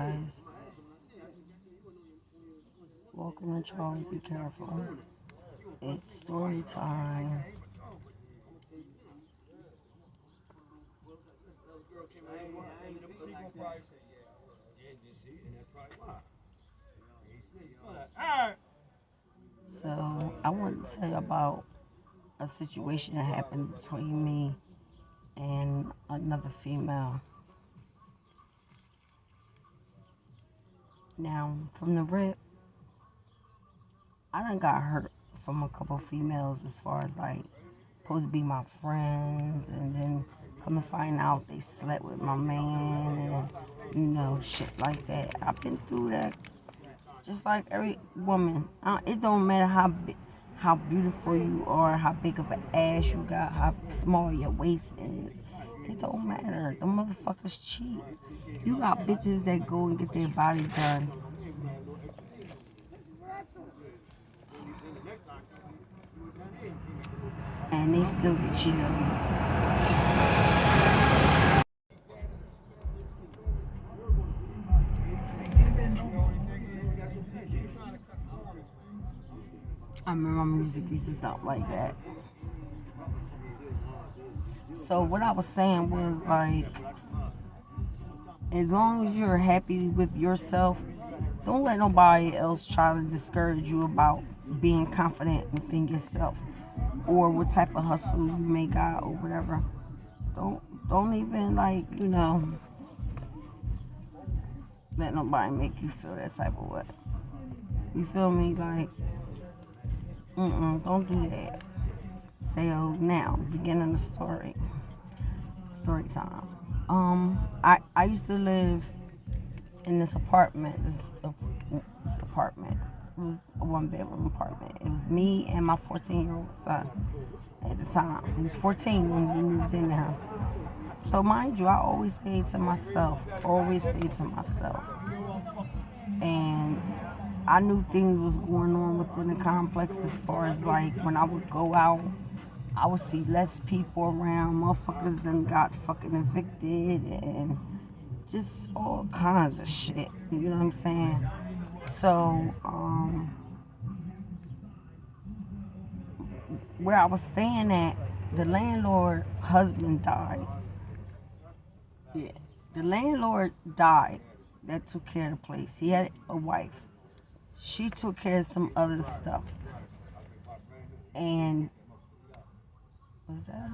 guys. Welcome to Charlie. Be careful. It's story time. So, I want to tell you about a situation that happened between me and another female. Now, from the rip, I done got hurt from a couple females as far as like supposed to be my friends, and then come to find out they slept with my man, and shit like that. I've been through that, just like every woman. It don't matter how beautiful you are, how big of an ass you got, how small your waist is. It don't matter. The motherfuckers cheat. You got bitches that go and get their body done, and they still get cheated on. I remember my music used to dump like that. So what I was saying was like, as long as you're happy with yourself, don't let nobody else try to discourage you about being confident within yourself, or what type of hustle you may got, or whatever. Don't even let nobody make you feel that type of way. You feel me? Like, don't do that. So now, beginning the story. Story time. I used to live in this apartment. This apartment. It was a 1-bedroom apartment. It was me and my 14-year-old son at the time. He was 14 when we moved in there. So mind you, I always stayed to myself. Always stayed to myself. And I knew things was going on within the complex, as far as like when I would go out, I would see less people around. Motherfuckers then got fucking evicted and just all kinds of shit. You know what I'm saying? So, where I was staying at, the landlord husband died. Yeah. The landlord died that took care of the place. He had a wife. She took care of some other stuff. And was that?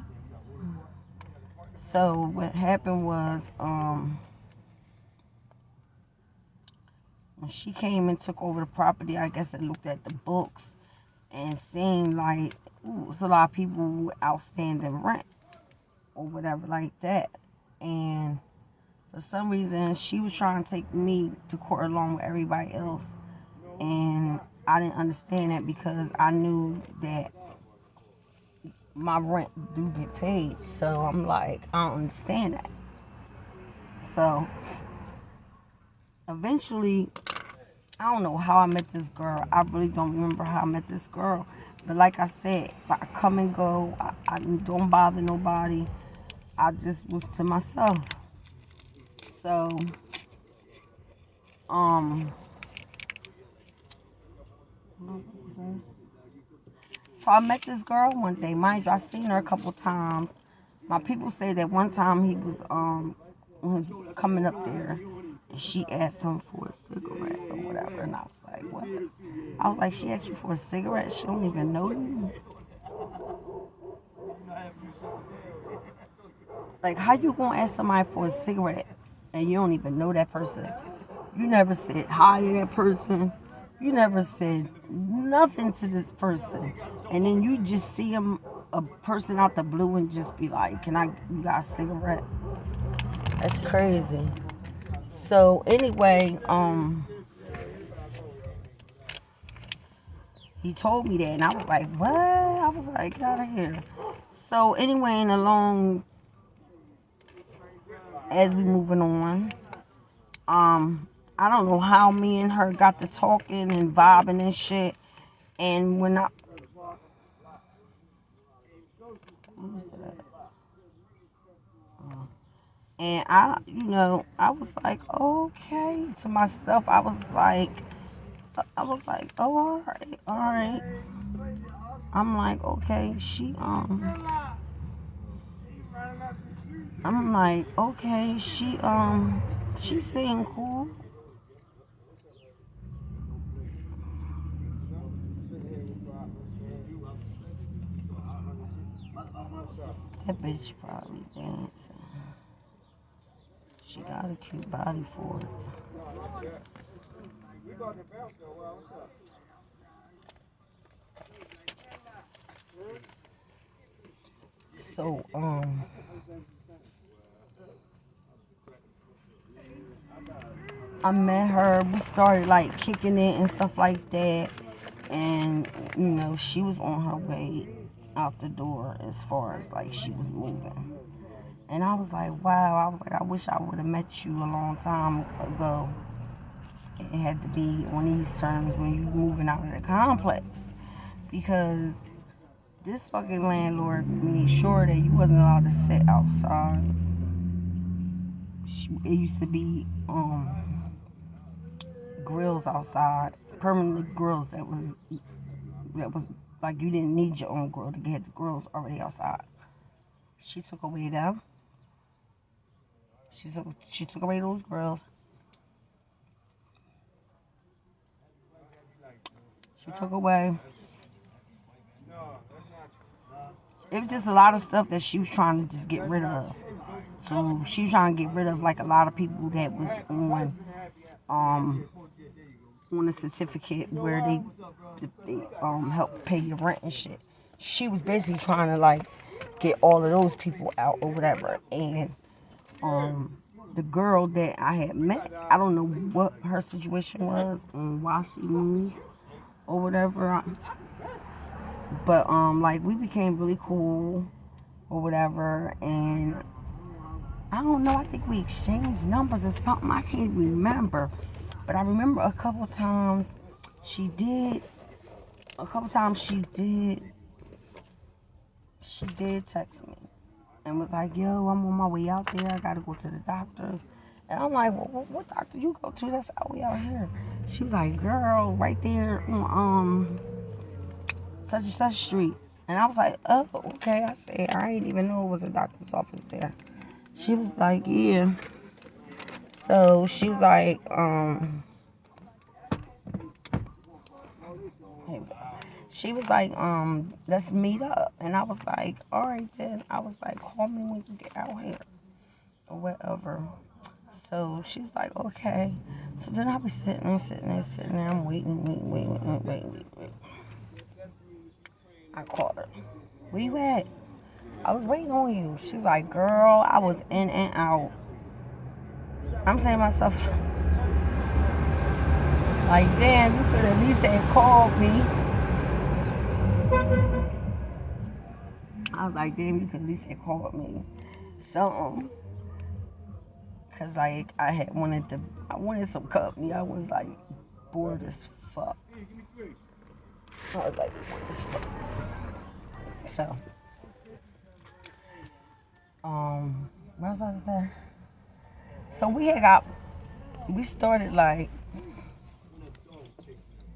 So what happened was, when she came and took over the property, I guess it looked at the books and seen like, it's a lot of people with outstanding rent or whatever like that. And for some reason, she was trying to take me to court along with everybody else. And I didn't understand that, because I knew that my rent do get paid. So I'm like, I don't understand that. So eventually, I don't know how I met this girl. I really don't remember how I met this girl. But like I said, I come and go. I don't bother nobody. I just was to myself. So, so I met this girl one day. Mind you, I seen her a couple times. My people say that one time he was coming up there, and she asked him for a cigarette or whatever, and I was like, what? I was like, she asked you for a cigarette? She don't even know you? Like, how you gonna ask somebody for a cigarette and you don't even know that person? You never said hi to that person. You never said nothing to this person. And then you just see a person out the blue, and just be like, you got a cigarette? That's crazy. So anyway, he told me that, and I was like, what? I was like, get out of here. So anyway, and along as we moving on, I don't know how me and her got to talking and vibing and shit. And when what was that? And I was like, okay. To myself, I was like, oh, all right, all right. I'm like, okay, I'm like, okay, she seemed cool. That bitch probably dancing. She got a cute body for it. So, I met her. We started like kicking it and stuff like that. And, she was on her way out the door as far as like she was moving. And I was like, wow. I was like, I wish I would have met you a long time ago. It had to be on these terms when you moving out of the complex. Because this fucking landlord made sure that you wasn't allowed to sit outside. It used to be grills outside, permanent grills that was like you didn't need your own grill to get the grills already outside. She took away them. She took away those grills. She took away. It was just a lot of stuff that she was trying to just get rid of. So she was trying to get rid of like a lot of people that was on a certificate where they help pay your rent and shit. She was basically trying to like get all of those people out or whatever. And the girl that I had met, I don't know what her situation was and why she moved or whatever. But like we became really cool or whatever, and I don't know, I think we exchanged numbers or something. I can't even remember. But I remember a couple times she did text me and was like, yo, I'm on my way out there. I gotta go to the doctor's. And I'm like, well, what doctor you go to? That's out way out here. She was like, girl, right there on such and such street. And I was like, oh, okay. I said, I didn't even know it was a doctor's office there. She was like, yeah. So she was like, let's meet up. And I was like, all right then. I was like, call me when you get out here or whatever. So she was like, okay. So then I was sitting there. I'm waiting. I called her. Where you at? I was waiting on you. She was like, girl, I was in and out. I'm saying to myself, like, damn, you could at least have called me. I was like, damn, you could at least have called me. Something. Cause like I wanted some company. I was like bored as fuck. I was like bored as fuck. So, what was I about to say? So we started like,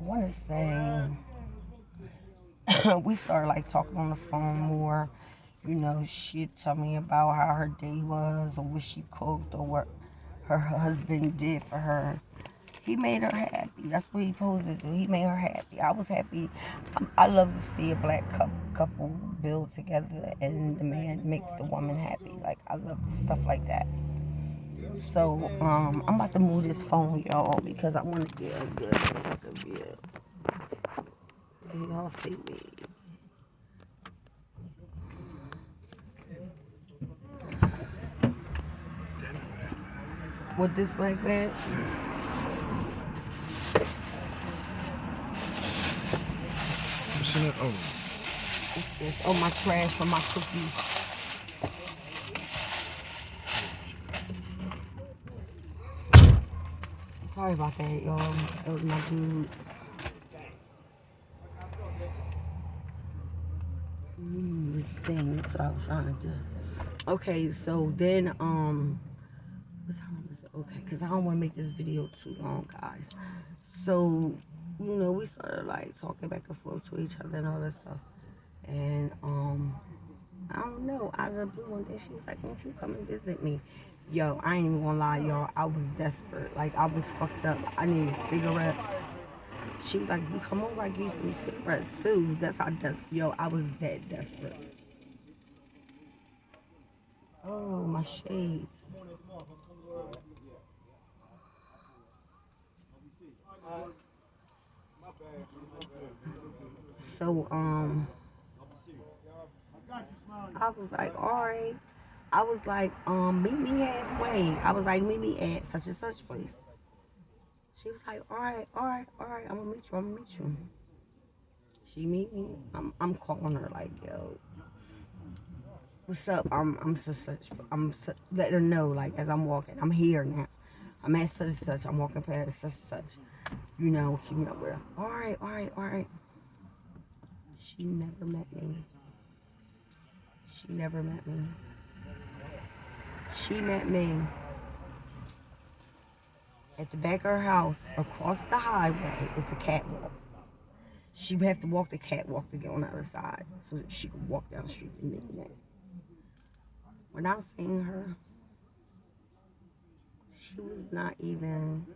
I want to say, we started like talking on the phone more. She'd tell me about how her day was or what she cooked or what her husband did for her. He made her happy. That's what he supposed to do. He made her happy. I was happy. I love to see a black couple build together and the man makes the woman happy. Like, I love stuff like that. So, I'm about to move this phone, y'all, because I want to get a good fucking view. Y'all see me. With this black bag. It's my trash for my cookies. Sorry about that, y'all. That was my dude. This thing, that's what I was trying to do. Okay, so then, Okay, because I don't want to make this video too long, guys. So, we started like talking back and forth to each other and all that stuff. And I don't know, out of the blue one day she was like, "Won't you come and visit me?" Yo, I ain't even gonna lie, y'all. I was desperate. Like, I was fucked up. I needed cigarettes. She was like, "You come over, I give you some cigarettes too." That's how yo, I was that desperate. Oh, my shades. So, I was like, all right. I was like, meet me halfway. I was like, meet me at such and such place. She was like, all right, all right, all right. I'm gonna meet you. I'm gonna meet you. She meet me. I'm calling her like, yo, what's up? Letting her know like as I'm walking. I'm here now. I'm at such and such. I'm walking past such and such. Keeping up with her. All right, all right, all right. She never met me. She never met me. She met me at the back of her house, across the highway. It's a catwalk. She would have to walk the catwalk to get on the other side so that she could walk down the street and meet me. When I seen her, she was not even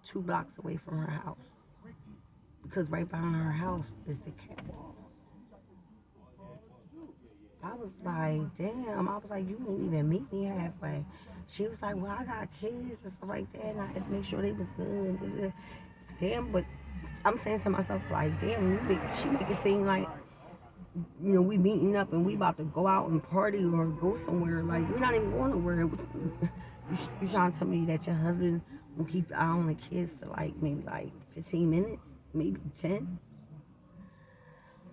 2 blocks away from her house. Because right behind her house is the catwalk. I was like, damn. I was like, you didn't even meet me halfway. She was like, well, I got kids and stuff like that, and I had to make sure they was good. Damn, but I'm saying to myself, like, damn, she make it seem like, we meeting up and we about to go out and party or go somewhere. Like, we're not even going nowhere. You trying to tell me that your husband will keep an eye on the kids for like maybe like 15 minutes, maybe 10?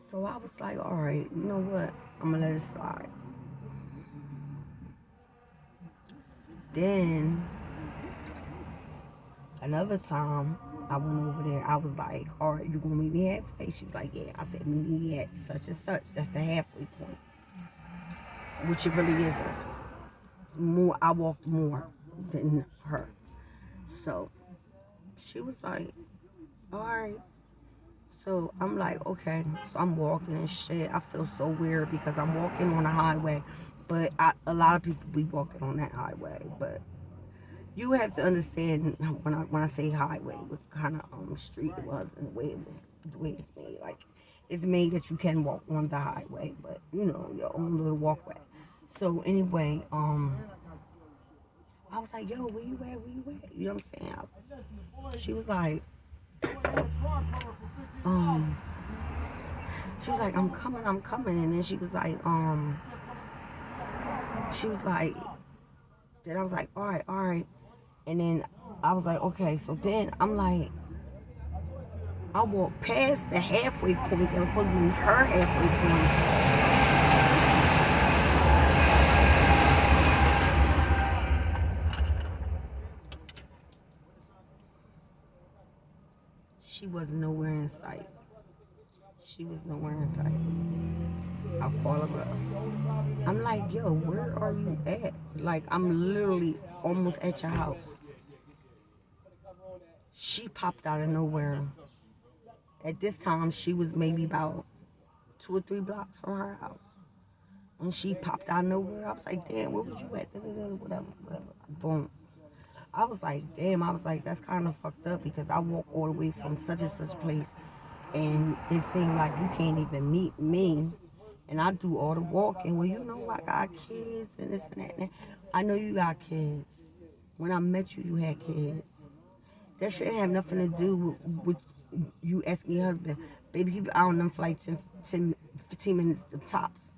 So I was like, all right, you know what? I'm gonna let it slide. Then another time I went over there, I was like, all right, you gonna meet me halfway? She was like, yeah. I said, meet me at such and such. That's the halfway point. Which it really isn't. I walked more than her. So she was like, all right. So I'm like, okay. So I'm walking and shit. I feel so weird because I'm walking on a highway. But a lot of people be walking on that highway. But you have to understand when I say highway, what kind of street it was and the way it's made. Like, it's made that you can walk on the highway, but your own little walkway. So anyway, I was like, yo, where you at? Where you at? You know what I'm saying? She was like, I'm coming. And then she was like, then I was like, all right. And then I was like, okay. So then I'm like, I walked past the halfway point that was supposed to be her halfway point. She was nowhere in sight. She was nowhere in sight. I'll call her up. I'm like, yo, where are you at? Like, I'm literally almost at your house. She popped out of nowhere. At this time, she was maybe about 2 or 3 blocks from her house. When she popped out of nowhere, I was like, damn, where was you at? Whatever. Boom. I was like, damn. I was like, that's kind of fucked up because I walk all the way from such and such place. And it seemed like you can't even meet me. And I do all the walking. Well, I got kids and this and that. And I know you got kids. When I met you, you had kids. That shit have nothing to do with you asking your husband, baby, keep out on them for like 10, 15 minutes the tops.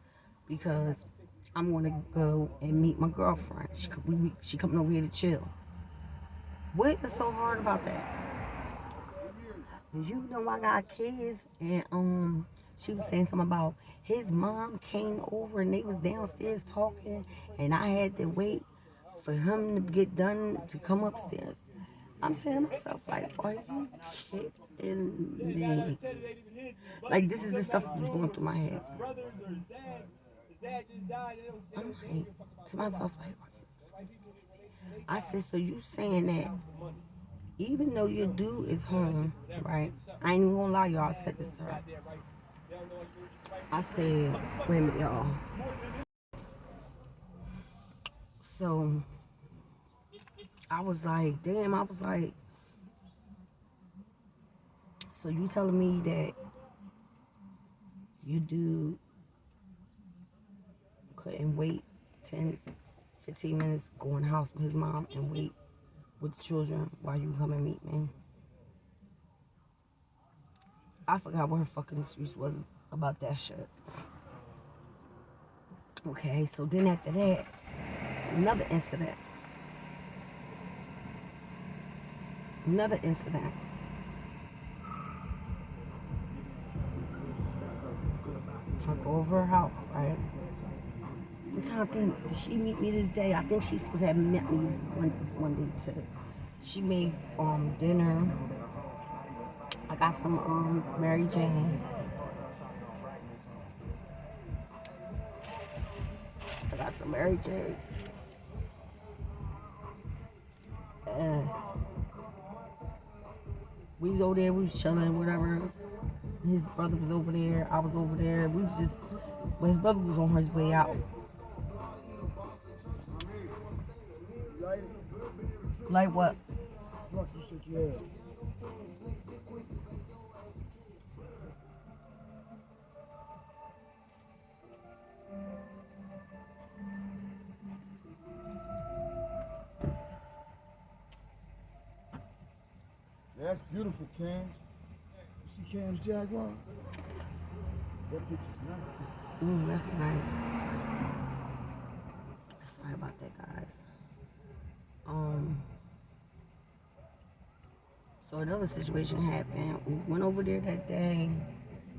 Because I'm going to go and meet my girlfriend. She coming over here to chill. What is so hard about that? I got kids, and she was saying something about his mom came over and they was downstairs talking, and I had to wait for him to get done to come upstairs. I'm saying to myself, like, are you kidding me? Like, this is the stuff that was going through my head. I'm like, to myself, like, I said, so you saying that even though your dude is home, right? I ain't even gonna lie, y'all. I said this to her. I said, wait a minute, y'all. So I was like, damn, I was like, so you telling me that you dude couldn't wait 10, 15 minutes, go in the house with his mom and wait with the children while you come and meet me? I forgot what her fucking excuse was about that shit. Okay, so then after that, another incident. Another incident. I go over her house, right? I'm trying to think, did she meet me this day? I think she's supposed to have met me this one day too. She made dinner. I got some Mary Jane. I got some Mary Jane. And we was over there, we was chilling, whatever. His brother was over there, I was over there. We was just, well, his brother was on his way out. Like what? That's beautiful, Cam. You see Cam's Jaguar? That picture's nice. That's nice. Sorry about that, guys. So another situation happened. We went over there that day.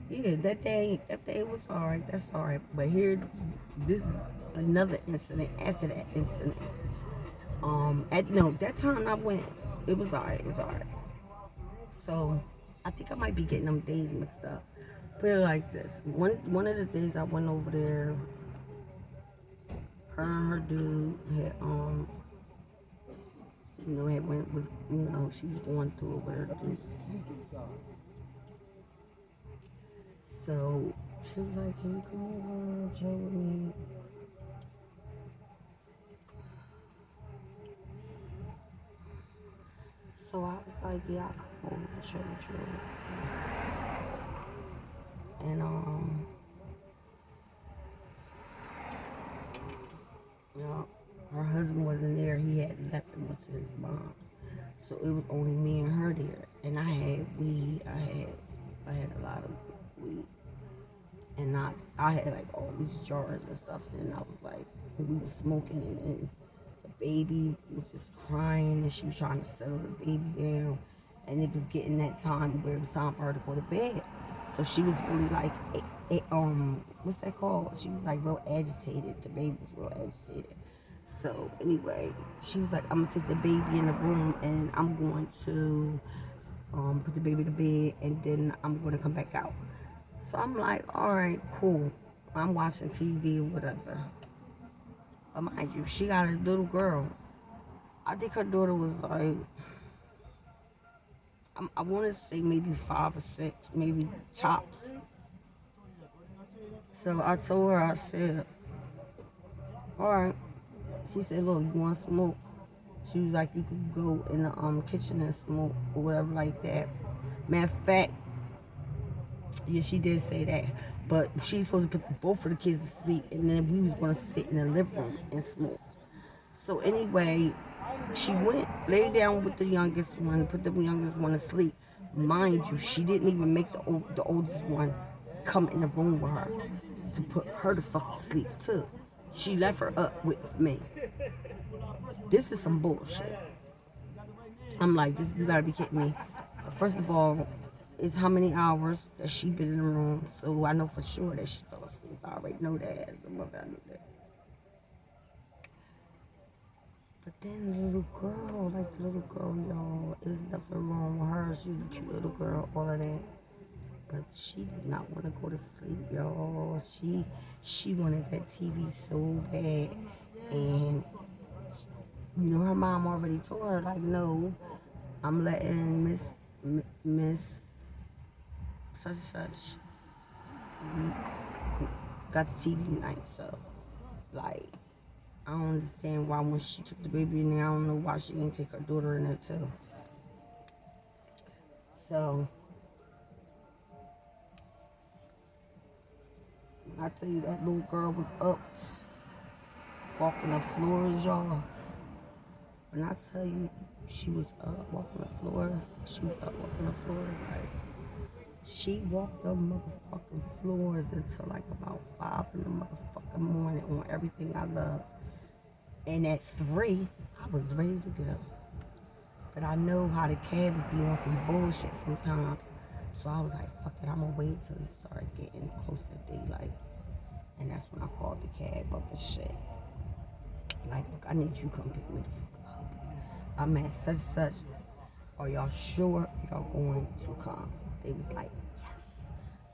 Yeah, that day was alright. That's alright. But here, this is another incident after that incident. That time I went, it was alright. It was alright. So I think I might be getting them days mixed up. Put it like this: one of the days I went over there, her and her dude had she was going through it with her dude. So she was like, "Can you come over and chill with me?" So I was like, "Yeah, I'll come over and chill with you." And her husband wasn't there. He had left and went to his mom's. So it was only me and her there. And I had weed. I had a lot of weed. And I had like all these jars and stuff. And I was like, we were smoking, and the baby was just crying, and she was trying to settle the baby down. And it was getting that time where it was time for her to go to bed. So she was really like, what's that called? She was like real agitated. The baby was real agitated. So anyway, she was like, I'm gonna take the baby in the room and I'm going to put the baby to bed, and then I'm gonna come back out. So I'm like, all right, cool. I'm watching TV or whatever. But mind you, she got a little girl. I think her daughter was like, I want to say maybe 5 or 6, maybe tops. So I told her, I said, all right. She said, look, you want to smoke? She was like, you could go in the kitchen and smoke or whatever like that. Matter of fact, yeah, she did say that. But she was supposed to put both of the kids to sleep, and then we was going to sit in the living room and smoke. So anyway, she went, lay down with the youngest one, put the youngest one to sleep. Mind you, she didn't even make the oldest one come in the room with her to put her to fuck to sleep too. She left her up with me. This is some bullshit. I'm like, this, you gotta be kidding me. First of all, it's how many hours that she been in the room, so I know for sure that she fell asleep. I already know that as a mother, I knew that. But then the little girl, y'all, there's nothing wrong with her. She was a cute little girl, all of that. But she did not want to go to sleep, y'all. She wanted that TV so bad, and her mom already told her, like, no, I'm letting Miss such and such got the TV tonight. So, like, I don't understand why when she took the baby in there, I don't know why she didn't take her daughter in there too. So, I tell you, that little girl was up walking the floors, y'all. When I tell you she was up walking the floor, she was up walking the floors, like, she walked the motherfucking floors until like about 5 in the motherfucking morning on everything I love. And at 3, I was ready to go. But I know how the cabs be on some bullshit sometimes. So I was like, fuck it, I'm gonna wait till it started getting close to daylight. And that's when I called the cab up and shit. Like, look, I need you to come pick me the fuck up. I'm at such and such. Are y'all sure y'all going to come? They was like, yes.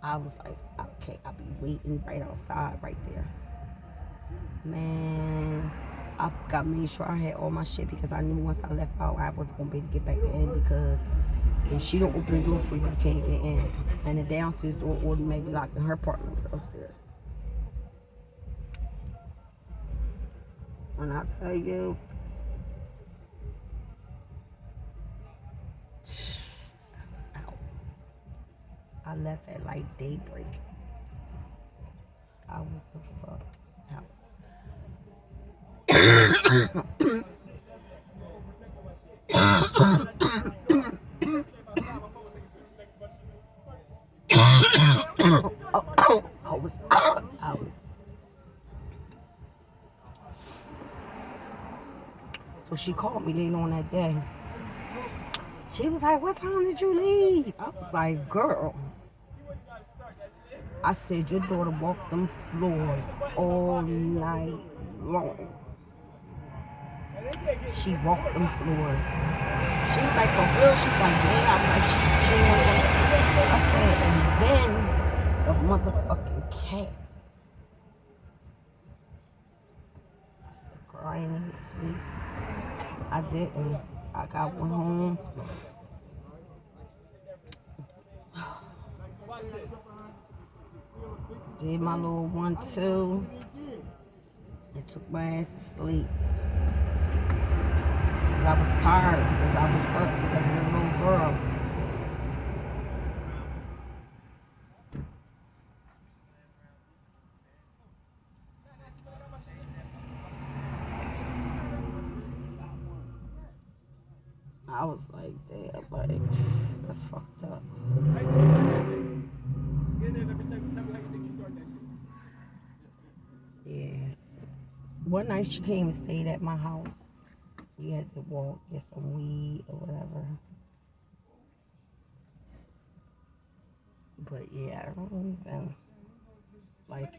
I was like, okay, I'll be waiting right outside right there. Man, I got made sure I had all my shit because I knew once I left out, I wasn't gonna be able to get back in because if she don't open the door for you, you can't get in. And the downstairs door automatically locked and her partner was upstairs. When I tell you, I was out. I left at like daybreak. I was the fuck out. I was out. So she called me later on that day. She was like, what time did you leave? I was like, girl. I said, your daughter walked them floors all night long. She walked them floors. She was like, for real? She was like, yeah. I was like, she ain't gonna sleep. I said, and then the motherfucking cat. I said, girl, I ain't even sleep. I didn't. I went home. Did my little 1-2 and took my ass to sleep. I was tired because I was up because of the little girl. I was like, damn, like, that's fucked up. Yeah. One night she came and stayed at my house. We had to walk, get some weed or whatever. But yeah, I don't even, like,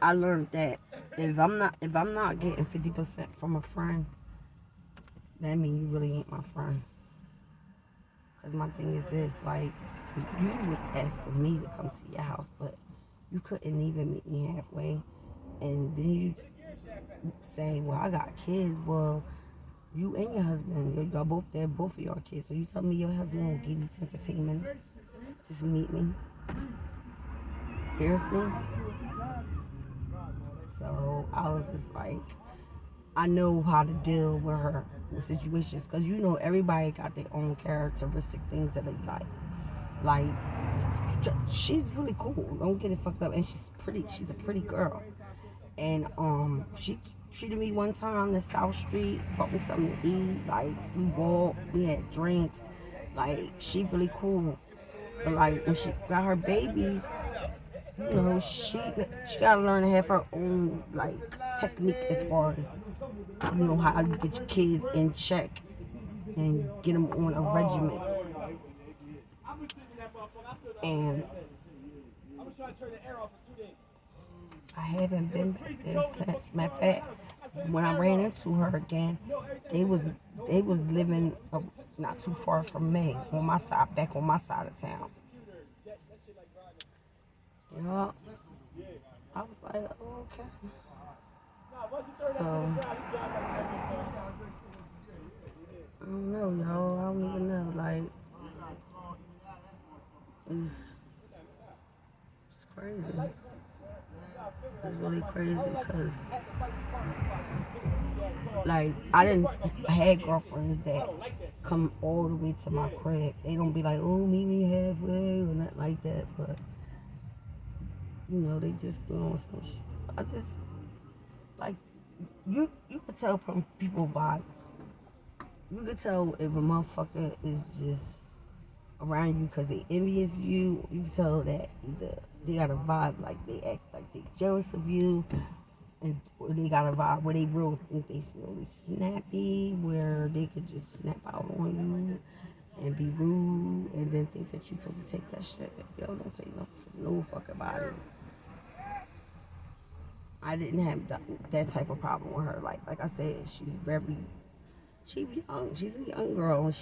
I learned that if I'm not getting 50% from a friend, that means you really ain't my friend. Cause my thing is this, like, you was asking me to come to your house, but you couldn't even meet me halfway. And then you say, well, I got kids. Well, you and your husband, y'all both there, both of y'all kids. So you tell me your husband will give you 10, 15 minutes just to meet me? Seriously? So I was just like, I know how to deal with her with situations because you know everybody got their own characteristic things that they like. Like, she's really cool. Don't get it fucked up. And she's pretty. She's a pretty girl. And she treated me one time to South Street, bought me something to eat. Like, we walked, we had drinks. Like, she really cool. But like when she got her babies, you know, she gotta learn to have her own like technique as far as, you know, how you get your kids in check and get them on a regimen. And I haven't been back there since. Matter of fact, when I ran into her again, they was living not too far from me, on my side, back on my side of town. Yeah, I was like, oh, okay. So don't know, y'all. I don't even know. Like, it's crazy. It's really crazy because, like, I had girlfriends that come all the way to my crib. They don't be like, oh, meet me halfway or nothing like that. But, you know, they just be on some I just, like, you could tell from people vibes. You could tell if a motherfucker is just around you because they envious of you. You can tell that either they got a vibe like they act like they jealous of you, or they got a vibe where they real think they really snappy, where they could just snap out on you and be rude, and then think that you supposed to take that shit. Yo, don't take no fucking body. I didn't have that type of problem with her. Like I said, she's young. She's a young girl, and